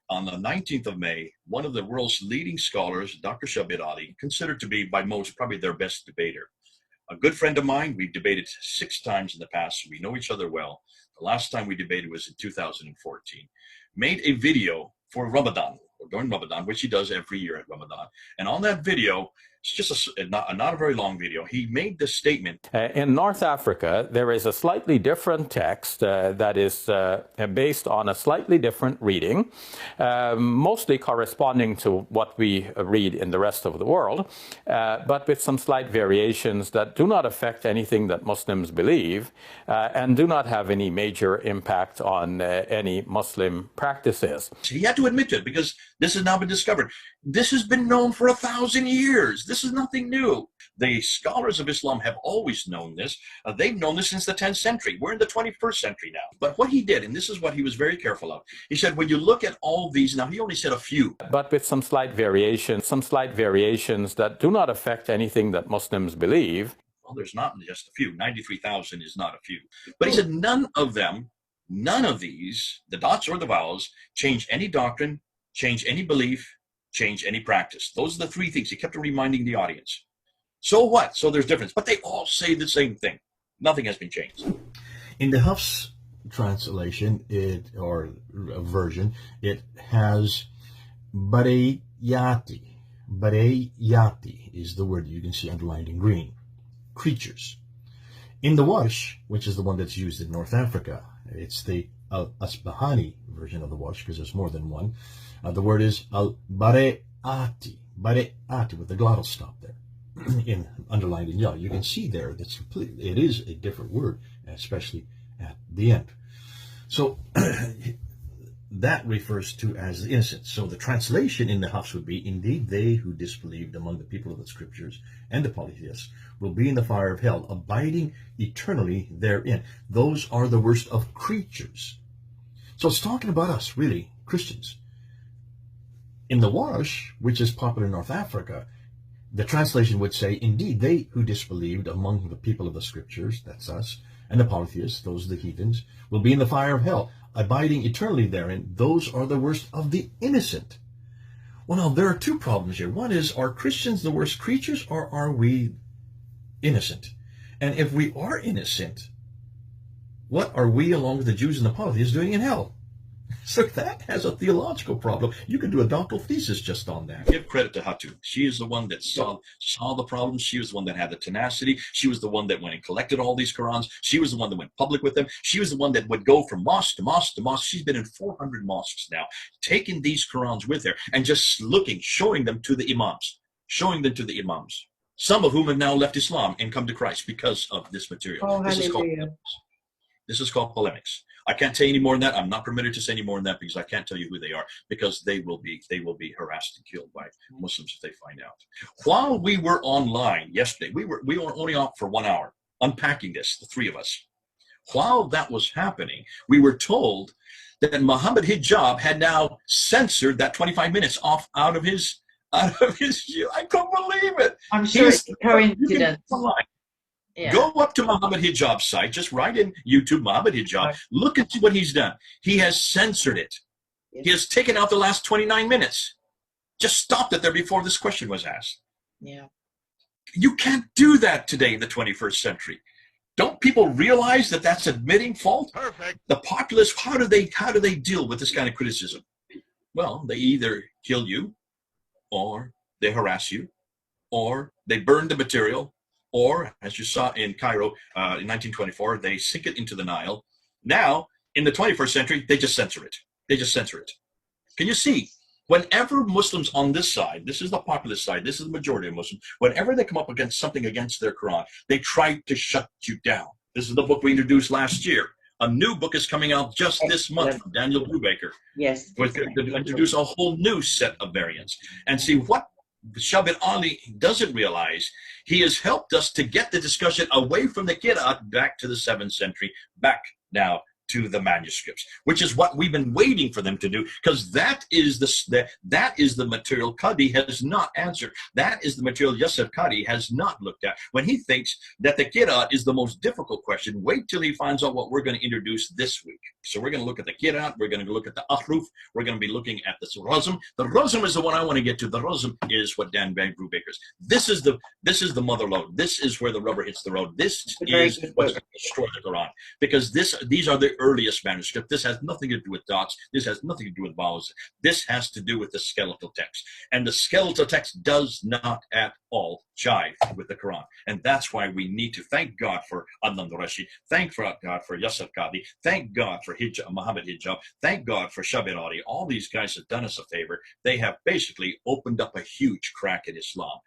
on the 19th of May, one of the world's leading scholars, Dr. Shabir Ali, considered to be by most probably their best debater. A good friend of mine, we've debated 6 times in the past. So we know each other well. The last time we debated was in 2014. Made a video for Ramadan, or during Ramadan, which he does every year at Ramadan. And on that video, it's just not a very long video. He made this statement. In North Africa, there is a slightly different text that is based on a slightly different reading, mostly corresponding to what we read in the rest of the world, but with some slight variations that do not affect anything that Muslims believe and do not have any major impact on any Muslim practices. He had to admit to it because this has now been discovered. This has been known for 1,000 years. This is nothing new. The scholars of Islam have always known this. They've known this since the 10th century. We're in the 21st century now. But what he did, and this is what he was very careful of, he said, when you look at all these, now he only said a few. But with some slight variations that do not affect anything that Muslims believe. Well, there's not just a few. 93,000 is not a few. But he said none of them, none of these, the dots or the vowels, change any doctrine, change any belief, change any practice. Those are the 3 things. He kept reminding the audience. So what? So there's difference. But they all say the same thing. Nothing has been changed. In the Hafs translation, or version, it has bareyati. Bareyati is the word you can see underlined in green. Creatures. In the Warsh, which is the one that's used in North Africa, it's the Al-Asbahani version of the Warsh, because there's more than one. The word is al-bare'ati, bare'ati, with the glottal stop there, underlined in yellow. You can see there that's it is a different word, especially at the end. So that refers to as the innocent. So the translation in the Hafs would be, indeed, they who disbelieved among the people of the scriptures and the polytheists will be in the fire of hell, abiding eternally therein. Those are the worst of creatures. So it's talking about us, really, Christians. In the Warsh, which is popular in North Africa, the translation would say, indeed, they who disbelieved among the people of the scriptures, that's us, and the polytheists, those are the heathens, will be in the fire of hell, abiding eternally therein. Those are the worst of the innocent. Well, now, there are 2 problems here. One is, are Christians the worst creatures, or are we innocent? And if we are innocent, what are we, along with the Jews and the polytheists, doing in hell? So that has a theological problem. You can do a doctoral thesis just on that. Give credit to Hatu. She is the one that saw the problems. She was the one that had the tenacity. She was the one that went and collected all these Qurans. She was the one that went public with them. She was the one that would go from mosque to mosque to mosque. She's been in 400 mosques now, taking these Qurans with her and just showing them to the Imams, some of whom have now left Islam and come to Christ because of this material. Oh, This is called polemics. I can't say any more than that. I'm not permitted to say any more than that because I can't tell you who they are, because they will be harassed and killed by Muslims if they find out. While we were online yesterday, we were only on for 1 hour unpacking this, the 3 of us. While that was happening, we were told that Muhammad Hijab had now censored that 25 minutes out of his. I couldn't believe it. I'm sure it's a coincidence. Yeah. Go up to Muhammad Hijab's site, just write in YouTube Muhammad Hijab, look and see what he's done. He has censored it. Yes. He has taken out the last 29 minutes. Just stopped it there before this question was asked. Yeah. You can't do that today in the 21st century. Don't people realize that that's admitting fault? Perfect. The populace, how do they deal with this kind of criticism? Well, they either kill you, or they harass you, or they burn the material, or, as you saw in Cairo in 1924, they sink it into the Nile. Now, in the 21st century, they just censor it. Can you see? Whenever Muslims on this side, this is the populist side, this is the majority of Muslims, whenever they come up against something against their Quran, they try to shut you down. This is the book we introduced last year. A new book is coming out just this month from Daniel Brubaker. Yes. To introduce a whole new set of variants. And see what Shabir Ali doesn't realize, he has helped us to get the discussion away from the Qira'at back to the 7th century, back now to the manuscripts, which is what we've been waiting for them to do, because that is the material Qadi has not answered. That is the material Yusuf Qadi has not looked at. When he thinks that the Qira'at is the most difficult question, wait till he finds out what we're going to introduce this week. So we're going to look at the Qira'at, we're going to look at the Ahruf, we're going to be looking at the Razm. The Razm is the one I want to get to. The Razm is what Dan Brubaker's. This is the mother lode. This is where the rubber hits the road. This is what's going to destroy the Quran, because these are the earliest manuscripts. This has nothing to do with dots. This has nothing to do with vowels. This has to do with the skeletal text. And the skeletal text does not at all jive with the Quran. And that's why we need to thank God for Adnan Rashid, thank God for Yusuf Qadi, thank God for Muhammad Hijab, thank God for Shabir Ali. All these guys have done us a favor. They have basically opened up a huge crack in Islam.